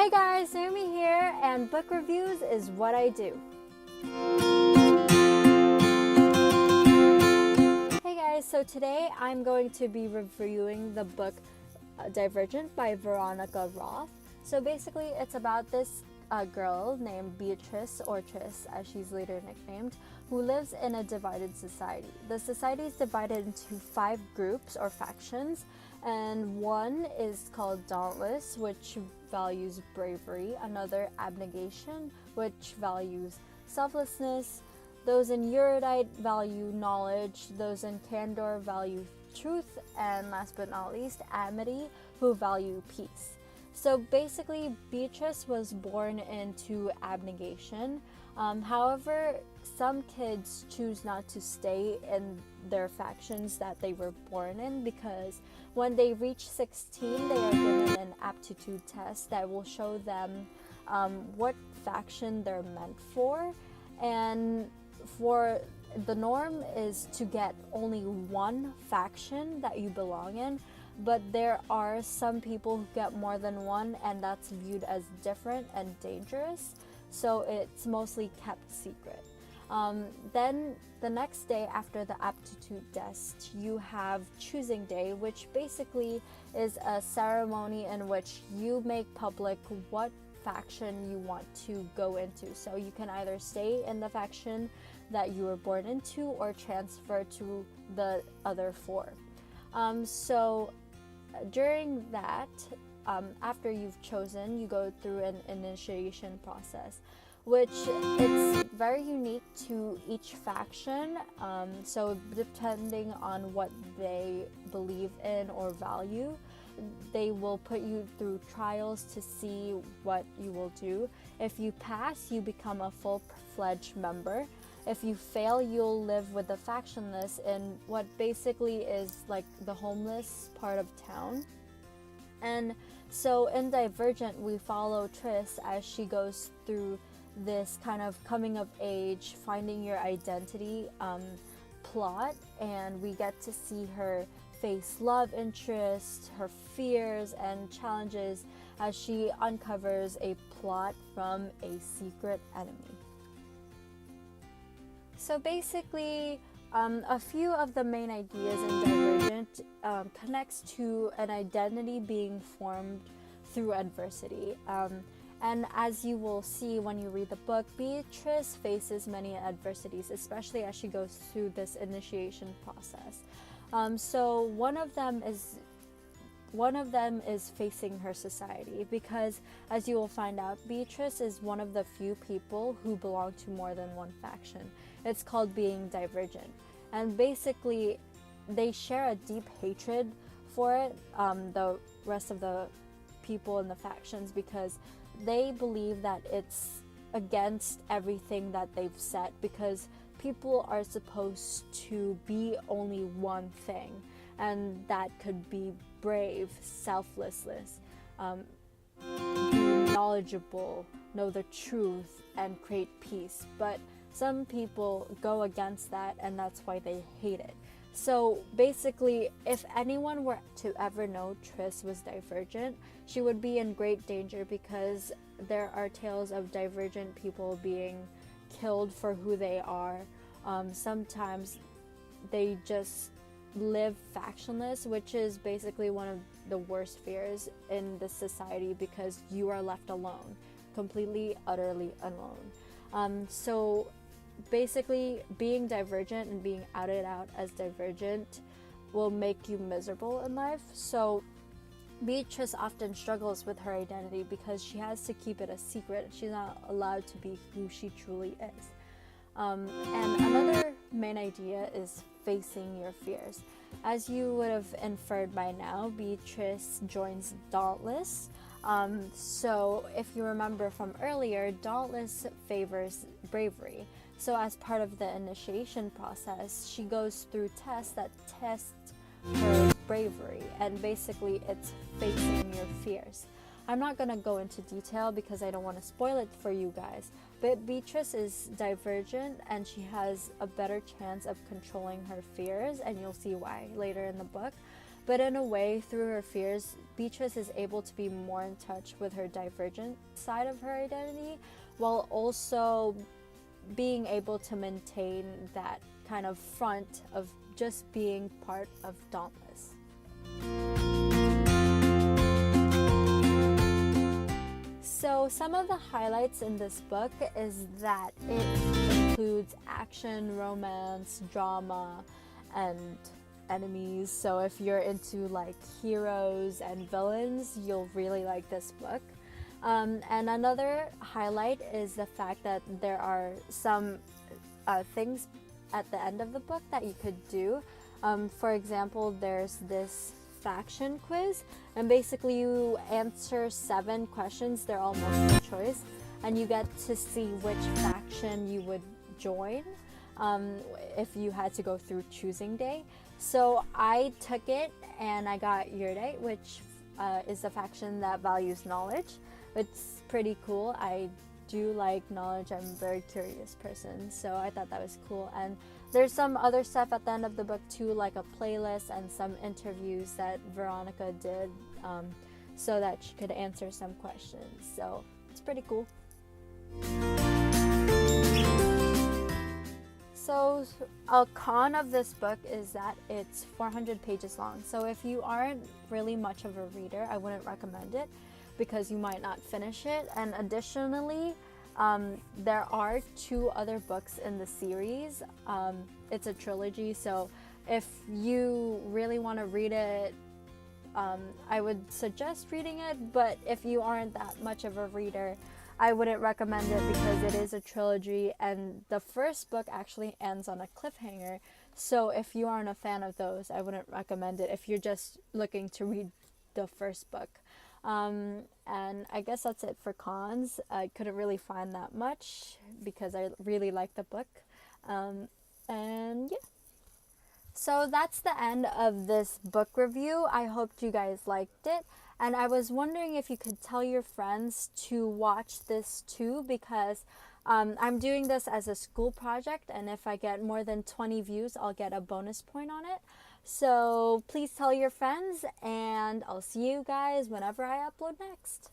Hey guys, Naomi here, and book reviews is what I do. Hey guys, so today I'm going to be reviewing the book Divergent by Veronica Roth. So basically it's about this girl named Beatrice, or Tris as she's later nicknamed, who lives in a divided society. The society is divided into 5 groups or factions, and one is called Dauntless, which values bravery, another Abnegation, which values selflessness, those in Erudite value knowledge, those in Candor value truth, and last but not least, Amity, who value peace. So basically, Beatrice was born into abnegation. However, some kids choose not to stay in their factions that they were born in, because when they reach 16, they are given an aptitude test that will show them what faction they're meant for. And for the norm is to get only one faction that you belong in, but there are some people who get more than one, and that's viewed as different and dangerous, so it's mostly kept secret. Then the next day after the aptitude test, you have choosing day, which basically is a ceremony in which you make public what faction you want to go into. So you can either stay in the faction that you were born into or transfer to the other 4. So during that, after you've chosen, you go through an initiation process, which it's very unique to each faction. So depending on what they believe in or value, they will put you through trials to see what you will do. If you pass, you become a full-fledged member. If you fail, you'll live with the factionless in what basically is like the homeless part of town. And so in Divergent, we follow Tris as she goes through this kind of coming of age, finding your identity plot, and we get to see her face love interest, her fears and challenges as she uncovers a plot from a secret enemy. So basically, a few of the main ideas in Divergent connects to an identity being formed through adversity. And as you will see when you read the book, Beatrice faces many adversities, especially as she goes through this initiation process. So one of them is facing her society, because as you will find out, Beatrice is one of the few people who belong to more than one faction. It's called being divergent, and basically they share a deep hatred for it, the rest of the people in the factions, because they believe that it's against everything that they've set, because people are supposed to be only one thing, and that could be brave, selflessness, be knowledgeable, know the truth, and create peace. But some people go against that, and that's why they hate it. So basically, if anyone were to ever know Tris was divergent, she would be in great danger, because there are tales of divergent people being killed for who they are. Sometimes they just live factionless, which is basically one of the worst fears in this society, because you are left alone, completely, utterly alone. So basically, being divergent and being outed out as divergent will make you miserable in life. So Beatrice often struggles with her identity because she has to keep it a secret. She's not allowed to be who she truly is. And another main idea is facing your fears. As you would have inferred by now, Beatrice joins Dauntless. So if you remember from earlier, Dauntless favors bravery. So as part of the initiation process, she goes through tests that test her bravery, and basically it's facing your fears. I'm not going to go into detail because I don't want to spoil it for you guys, but Beatrice is divergent and she has a better chance of controlling her fears, and you'll see why later in the book. But in a way, through her fears, Beatrice is able to be more in touch with her divergent side of her identity, while also being able to maintain that kind of front of just being part of Dauntless. So some of the highlights in this book is that it includes action, romance, drama, and enemies. So if you're into like heroes and villains, you'll really like this book. And another highlight is the fact that there are some things at the end of the book that you could do. For example, there's this faction quiz, and basically you answer 7 questions. They're all multiple choice, and you get to see which faction you would join if you had to go through choosing day. So I took it and I got Yurday, which is a faction that values knowledge. It's pretty cool. I do like knowledge. I'm a very curious person, so I thought that was cool. And there's some other stuff at the end of the book too, like a playlist and some interviews that Veronica did so that she could answer some questions. So it's pretty cool. So a con of this book is that it's 400 pages long. So if you aren't really much of a reader, I wouldn't recommend it because you might not finish it. And additionally, there are 2 other books in the series. It's a trilogy, so if you really want to read it, I would suggest reading it, but if you aren't that much of a reader, I wouldn't recommend it because it is a trilogy and the first book actually ends on a cliffhanger. So if you aren't a fan of those, I wouldn't recommend it if you're just looking to read the first book. And I guess that's it for cons. I couldn't really find that much because I really like the book. And yeah. So that's the end of this book review. I hoped you guys liked it. And I was wondering if you could tell your friends to watch this too, because I'm doing this as a school project, and if I get more than 20 views, I'll get a bonus point on it. So please tell your friends, and I'll see you guys whenever I upload next.